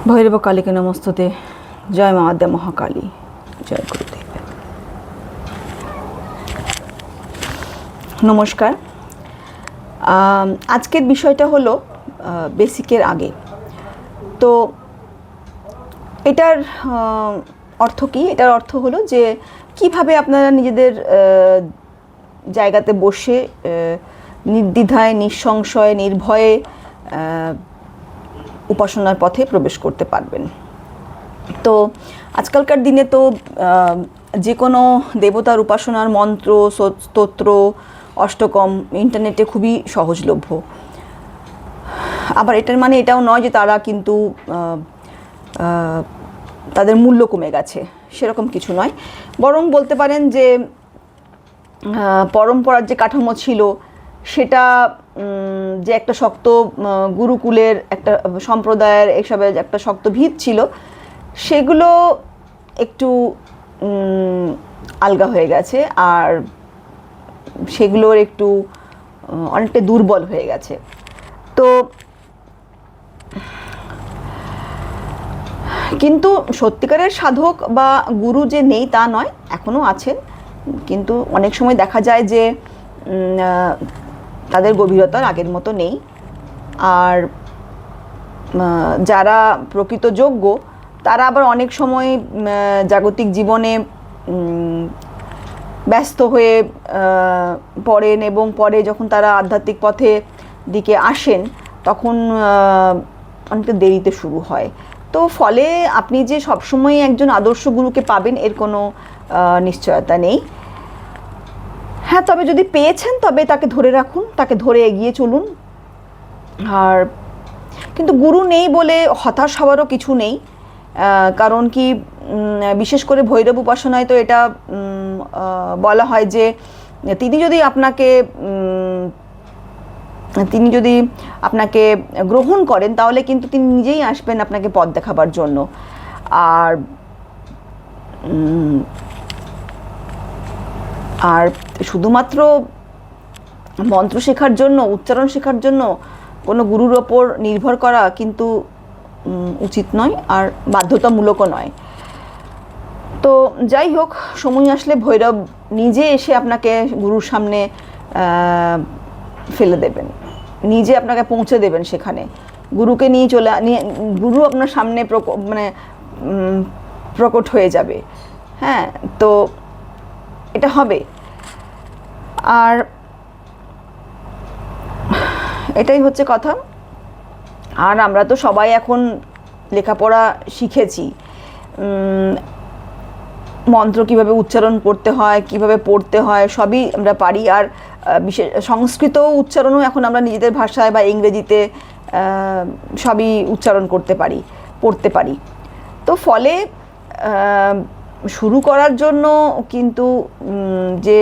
ভৈরব কালীকে নমস্তুতে। জয় মা আদ্যা মহাকালী। জয় গুরুদেব। নমস্কার। আজকের বিষয়টা হলো বেসিকের আগে। তো এটার অর্থ কী? এটার অর্থ হলো যে কিভাবে আপনারা নিজেদের জায়গাতে বসে নির্দ্বিধায়, নিঃসংশয়ে, নির্ভয়ে উপাসনার পথে প্রবেশ করতে পারবেন। তো আজকালকার দিনে তো যে কোনো দেবতার উপাসনার মন্ত্র, স্তোত্র, অষ্টকম ইন্টারনেটে খুবই সহজলভ্য। আবার এটার মানে এটাও নয় যে তারা কিন্তু তাদের মূল্য কমে গেছে, সেরকম কিছু নয়। বরং বলতে পারেন যে পরম্পরার যে কাঠামো ছিল সেটা যে একটা শক্ত গুরুকুলের একটা সম্প্রদায়ের এসবের একটা শক্ত ভিত ছিল, সেগুলো একটু আলগা হয়ে গেছে, আর সেগুলোর একটু অনেকটা দুর্বল হয়ে গেছে। তো কিন্তু সত্যিকারের সাধক বা গুরু যে নেই তা নয়, এখনও আছেন, কিন্তু অনেক সময় দেখা যায় যে তাদের গভীরতার আগের মতো নেই। আর যারা প্রকৃত যোগ্য তারা আবার অনেক সময় জাগতিক জীবনে ব্যস্ত হয়ে পড়েন, এবং পরে যখন তারা আধ্যাত্মিক পথে দিকে আসেন তখন অনেকটা দেরিতে শুরু হয়। তো ফলে আপনি যে সবসময় একজন আদর্শ গুরুকে পাবেন এর কোনো নিশ্চয়তা নেই। হ্যাঁ, তবে যদি পেয়েছেন তবে তাকে ধরে রাখুন, তাকে ধরে এগিয়ে চলুন। আর কিন্তু গুরু নেই বলে হতাশ হওয়ারও কিছু নেই, কারণ কি বিশেষ করে ভৈরব উপাসনায় তো এটা বলা হয় যে তিনি যদি আপনাকে গ্রহণ করেন তাহলে কিন্তু তিনি নিজেই আসবেন আপনাকে পথ দেখাবার জন্য। আর শুধুমাত্র মন্ত্র শেখার জন্য, উচ্চারণ শেখার জন্য কোনো গুরুর ওপর নির্ভর করা কিন্তু উচিত নয়, আর বাধ্যতামূলকও নয়। তো যাই হোক, সময় আসলে ভৈরব নিজে এসে আপনাকে গুরুর সামনে ফেলে দেবেন, নিজে আপনাকে পৌঁছে দেবেন সেখানে। গুরুকে নিয়ে গুরু আপনার সামনে প্রকট হয়ে যাবে। হ্যাঁ, তো এটা হবে। আর এটাই হচ্ছে কথা। আর আমরা তো সবাই এখন লেখাপড়া শিখেছি, মন্ত্র কিভাবে উচ্চারণ করতে হয়, কিভাবে পড়তে হয়, সবই আমরা পারি। আর বিশেষ সংস্কৃত উচ্চারণও এখন আমরা নিজেদের ভাষায় বা ইংরেজিতে সবই উচ্চারণ করতে পারি, পড়তে পারি। তো ফলে শুরু করার জন্য কিন্তু যে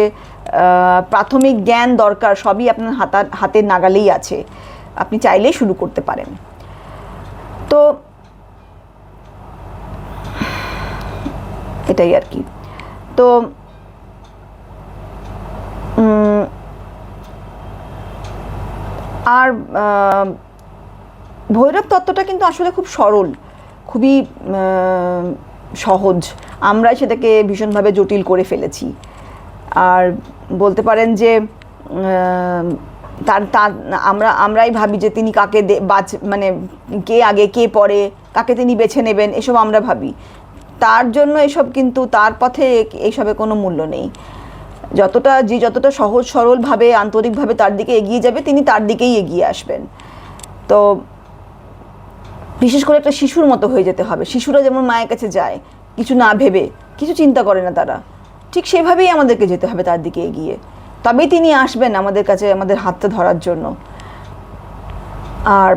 প্রাথমিক জ্ঞান দরকার সবই আপনার হাতের নাগালেই আছে, আপনি চাইলেই শুরু করতে পারেন। তো এটাই আর কি। তো আর ভৈরব তত্ত্বটা কিন্তু আসলে খুব সরল, খুবই সহজ। আমরাই সেটাকে ভীষণভাবে জটিল করে ফেলেছি। আর বলতে পারেন যে আমরাই ভাবি যে তিনি কাকে মানে কে আগে কে পরে, কাকে তিনি বেছে নেবেন, এসব আমরা ভাবি। তার জন্য এসব কিন্তু, তার পথে এইসবে কোনো মূল্য নেই। যতটা সহজ সরলভাবে, আন্তরিকভাবে তার দিকে এগিয়ে যাবে, তিনি তার দিকেই এগিয়ে আসবেন। তো বিশেষ করে একটা শিশুর মতো হয়ে যেতে হবে। শিশুরা যেমন মায়ের কাছে যায় কিছু না ভেবে, কিছু চিন্তা করে না তারা, ঠিক সেভাবেই আমাদেরকে যেতে হবে তার দিকে এগিয়ে। তবেই তিনি আসবেন আমাদের কাছে, আমাদের হাতটা ধরার জন্য। আর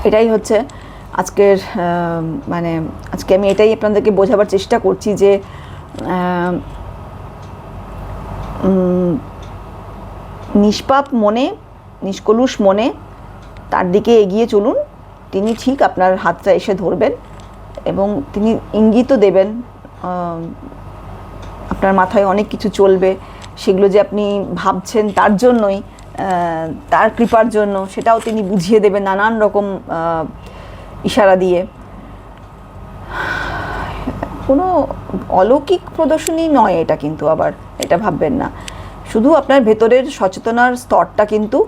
এটাই হচ্ছে আজকের আজকে আমি এটাই আপনাদেরকে বোঝাবার চেষ্টা করছি যে নিষ্পাপ মনে, নিষ্কলুষ মনে তার দিকে এগিয়ে চলুন। তিনি ঠিক আপনার হাতটা এসে ধরবেন এবং তিনি ইঙ্গিতও দেবেন। আপনার মাথায় অনেক কিছু চলবে, সেগুলো যে আপনি ভাবছেন তার জন্যই তার কৃপার জন্য, সেটাও তিনি বুঝিয়ে দেবেন নানান রকম ইশারা দিয়ে। কোনো অলৌকিক প্রদর্শনী নয় এটা, কিন্তু আবার এটা ভাববেন না, শুধু আপনার ভেতরের সচেতনার স্তরটা কিন্তু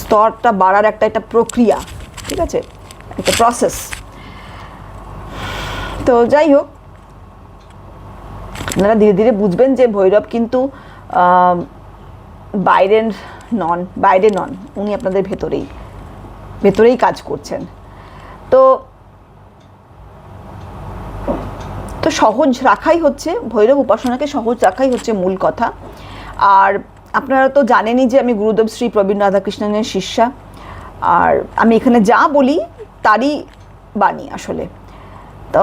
স্তরটা বাড়ার একটা প্রক্রিয়া, ঠিক আছে, একটা প্রসেস। তো যাই হোক, আপনারা ধীরে ধীরে বুঝবেন যে ভৈরব কিন্তু বাইরে নন, উনি আপনাদের ভেতরেই কাজ করছেন। তো সহজ রাখাই হচ্ছে, ভৈরব উপাসনাকে সহজ রাখাই হচ্ছে মূল কথা। আর আপনারা তো জানেনই যে আমি গুরুদেব শ্রী প্রবীণ রাধাকৃষ্ণনের শিষ্যা, আর আমি এখানে যা বলি তারই বাণী আসলে। তো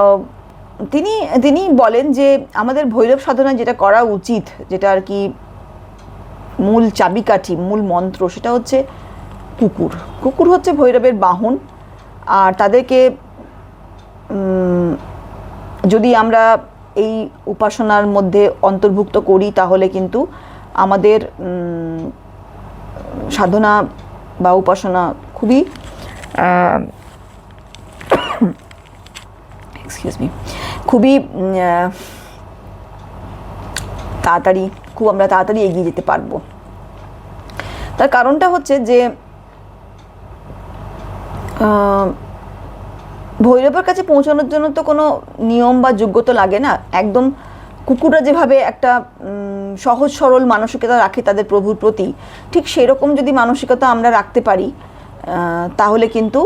তিনি বলেন যে আমাদের ভৈরব সাধনায় যেটা করা উচিত, যেটা আর কি মূল চাবিকাঠি, মূল মন্ত্র, সেটা হচ্ছে কুকুর হচ্ছে ভৈরবের বাহন। আর তাদেরকে যদি আমরা এই উপাসনার মধ্যে অন্তর্ভুক্ত করি, তাহলে কিন্তু আমাদের সাধনা বা উপাসনা খুবই খুবই আমরা তাড়াতাড়ি এগিয়ে যেতে পারবো। তার কারণটা হচ্ছে যে ভৈরবের কাছে পৌঁছানোর জন্য তো কোনো নিয়ম বা যোগ্যতা লাগে না। একদম কুকুররা যেভাবে একটা সহজ সরল মানসিকতা রাখে তাদের প্রভুর প্রতি, ঠিক সেরকম যদি মানসিকতা আমরা রাখতে পারি, তাহলে কিন্তু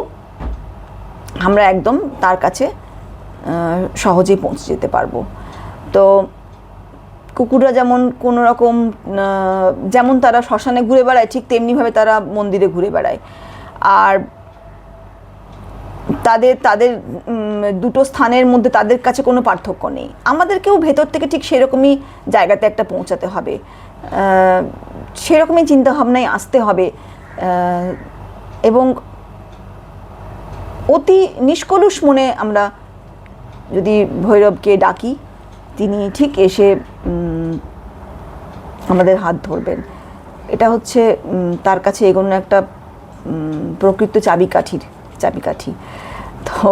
আমরা একদম তার কাছে সহজেই পৌঁছে যেতে পারবো। তো কুকুররা যেমন কোনো রকম যেমন তারা শ্মশানে ঘুরে বেড়ায়, ঠিক তেমনিভাবে তারা মন্দিরে ঘুরে বেড়ায়। আর তাদের দুটো স্থানের মধ্যে তাদের কাছে কোনো পার্থক্য নেই। আমাদেরকেও ভেতর থেকে ঠিক সেরকমই জায়গাতে একটা পৌঁছাতে হবে, সেরকমই চিন্তাভাবনায় আসতে হবে, এবং অতি নিষ্কলুষ মনে আমরা যদি ভৈরবকে ডাকি, তিনি ঠিক এসে আমাদের হাত ধরবেন। এটা হচ্ছে তার কাছে এগোনো একটা প্রকৃত চাবিকাঠি। তো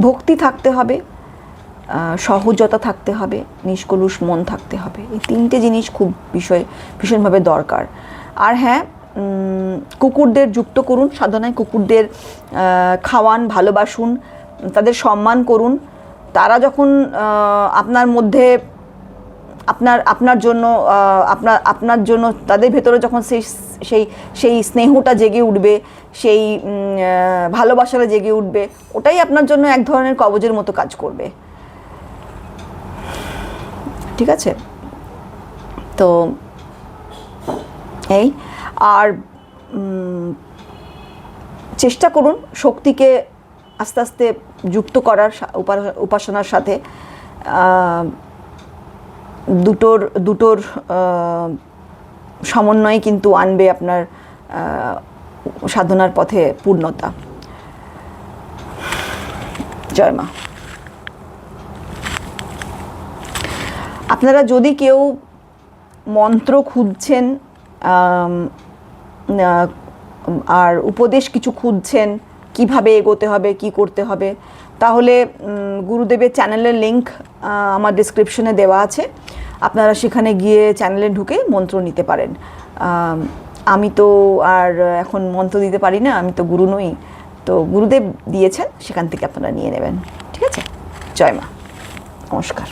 ভক্তি থাকতে হবে, সহজতা থাকতে হবে, নিষ্কলুষ মন থাকতে হবে। এই তিনটে জিনিস খুব ভীষণভাবে দরকার। আর হ্যাঁ, কুকুরদের যুক্ত করুন সাধনায়, কুকুরদের খাওয়ান, ভালোবাসুন, তাদের সম্মান করুন। তারা যখন আপনার মধ্যে আপনার জন্য তাদের ভেতরে যখন সেই স্নেহটা জেগে উঠবে, সেই ভালোবাসাটা জেগে উঠবে, ওটাই আপনার জন্য এক ধরনের কবজের মতো কাজ করবে। ঠিক আছে? তো এই, আর চেষ্টা করুন শক্তিকে আস্তে আস্তে যুক্ত করার উপাসনার সাথে। দুটোর সমন্বয় কিন্তু আনবে আপনার সাধনার পথে পূর্ণতা। জয় মা। আপনারা যদি কেউ মন্ত্র খুঁজছেন আর উপদেশ কিছু খুঁজছেন, কিভাবে এগোতে হবে, কি করতে হবে, তাহলে গুরুদেবের চ্যানেলের লিংক আমার ডেসক্রিপশনে দেওয়া আছে। আপনারা সেখানে গিয়ে চ্যানেলে ঢুকে মন্ত্র নিতে পারেন। আমি তো আর এখন মন্ত্র দিতে পারি না, আমি তো গুরু নই। তো গুরুদেব দিয়েছেন, সেখান থেকে আপনারা নিয়ে নেবেন। ঠিক আছে? জয় মা। নমস্কার।